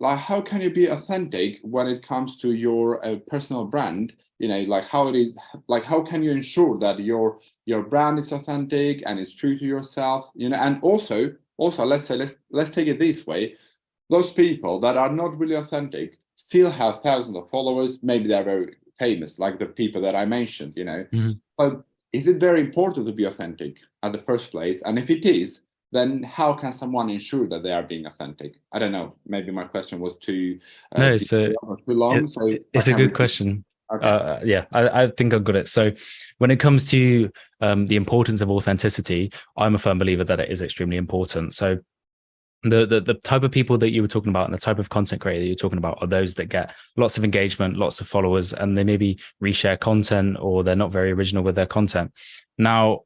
like how can you be authentic when it comes to your personal brand? Like how it is, like how can you ensure that your brand is authentic and it's true to yourself? And also let's take it this way. Those people that are not really authentic still have thousands of followers. Maybe they're very famous, like the people that I mentioned. Mhm. But is it very important to be authentic at the first place? And if it is, then how can someone ensure that they are being authentic? I don't know. Maybe my question was too No, detailed or too long. So I it's a can good repeat. question. Okay. Yeah, I think I've got it. So when it comes to the importance of authenticity, I'm a firm believer that it is extremely important. So the type of people that you were talking about and the type of content creator that you're talking about are those that get lots of engagement, lots of followers, and they maybe reshare content or they're not very original with their content. Now,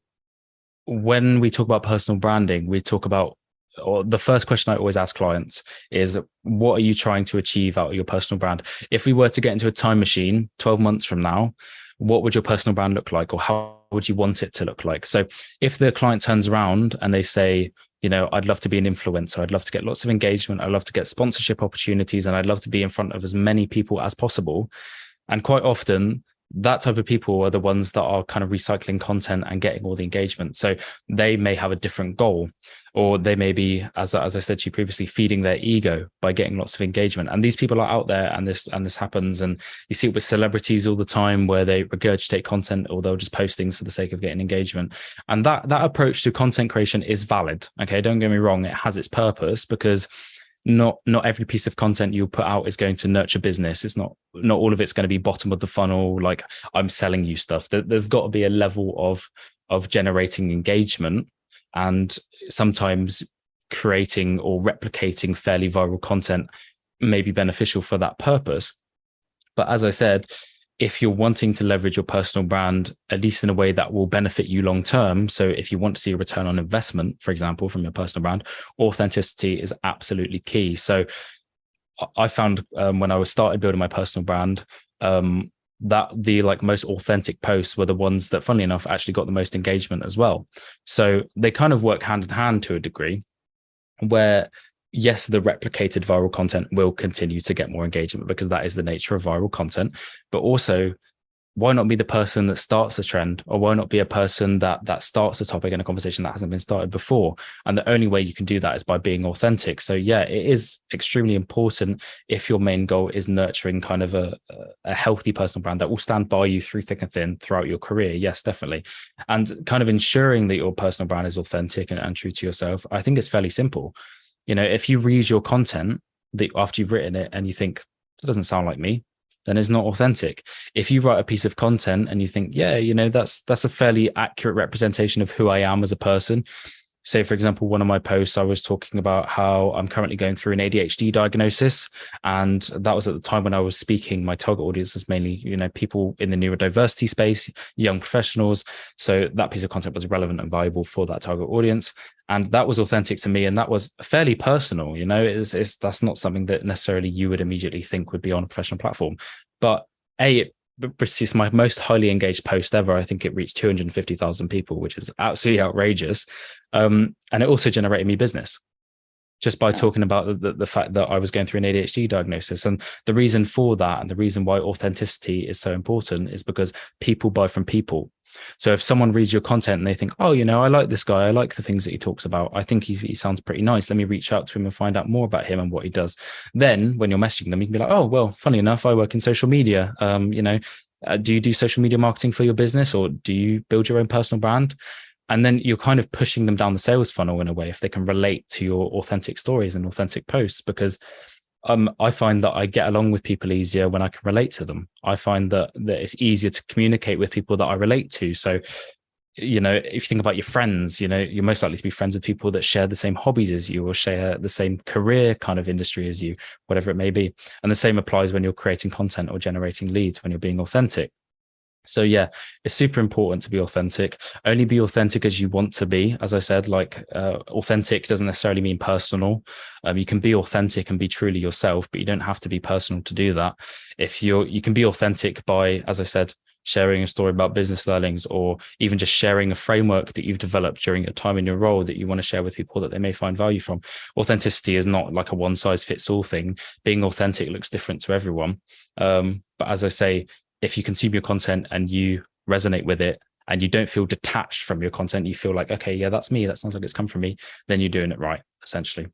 when we talk about personal branding, we talk about, or the first question I always ask clients is, what are you trying to achieve out of your personal brand? If we were to get into a time machine 12 months from now, what would your personal brand look like, or how would you want it to look like? So if the client turns around and they say, I'd love to be an influencer, I'd love to get lots of engagement, I'd love to get sponsorship opportunities, and I'd love to be in front of as many people as possible. And quite often, that type of people are the ones that are kind of recycling content and getting all the engagement. So they may have a different goal, or they may be, as I said to you previously, feeding their ego by getting lots of engagement. And these people are out there, and this happens. And you see it with celebrities all the time, where they regurgitate content, or they'll just post things for the sake of getting engagement. And that approach to content creation is valid. Okay, don't get me wrong; it has its purpose, because not every piece of content you put out is going to nurture business. It's not all of it's going to be bottom of the funnel, like I'm selling you stuff. There's got to be a level of generating engagement, and sometimes creating or replicating fairly viral content may be beneficial for that purpose. But as I said, if you're wanting to leverage your personal brand, at least in a way that will benefit you long term, so if you want to see a return on investment, for example, from your personal brand, authenticity is absolutely key. So I found when I was started building my personal brand, that the most authentic posts were the ones that, funnily enough, actually got the most engagement as well. So they kind of work hand in hand to a degree, where yes, the replicated viral content will continue to get more engagement because that is the nature of viral content. But also, why not be the person that starts a trend, or why not be a person that starts a topic in a conversation that hasn't been started before? And the only way you can do that is by being authentic. So yeah, it is extremely important, if your main goal is nurturing kind of a healthy personal brand that will stand by you through thick and thin throughout your career. Yes, definitely. And kind of ensuring that your personal brand is authentic and true to yourself, I think it's fairly simple. If you read your content after you've written it and you think, that doesn't sound like me, then it's not authentic. If you write a piece of content and you think, yeah, that's a fairly accurate representation of who I am as a person. Say, for example, one of my posts, I was talking about how I'm currently going through an ADHD diagnosis. And that was at the time when I was speaking. My target audience is mainly, people in the neurodiversity space, young professionals. So that piece of content was relevant and valuable for that target audience. And that was authentic to me. And that was fairly personal. That's not something that necessarily you would immediately think would be on a professional platform. But it's my most highly engaged post ever. I think it reached 250,000 people, which is absolutely outrageous. And it also generated me business just by talking about the fact that I was going through an ADHD diagnosis. And the reason for that, and the reason why authenticity is so important, is because people buy from people. So if someone reads your content and they think, oh, I like this guy, I like the things that he talks about, I think he sounds pretty nice, let me reach out to him and find out more about him and what he does. Then when you're messaging them, you can be like, oh, well, funny enough, I work in social media. Do you do social media marketing for your business, or do you build your own personal brand? And then you're kind of pushing them down the sales funnel in a way, if they can relate to your authentic stories and authentic posts, because I find that I get along with people easier when I can relate to them. I find that it's easier to communicate with people that I relate to. So, if you think about your friends, you're most likely to be friends with people that share the same hobbies as you, or share the same career kind of industry as you, whatever it may be. And the same applies when you're creating content or generating leads, when you're being authentic. So yeah, it's super important to be authentic. Only be authentic as you want to be. As I said, authentic doesn't necessarily mean personal. You can be authentic and be truly yourself, but you don't have to be personal to do that. You can be authentic by, as I said, sharing a story about business learnings, or even just sharing a framework that you've developed during a time in your role that you want to share with people that they may find value from. Authenticity is not like a one size fits all thing. Being authentic looks different to everyone. But as I say, if you consume your content and you resonate with it, and you don't feel detached from your content, you feel like, okay, yeah, that's me, that sounds like it's come from me, then you're doing it right, essentially.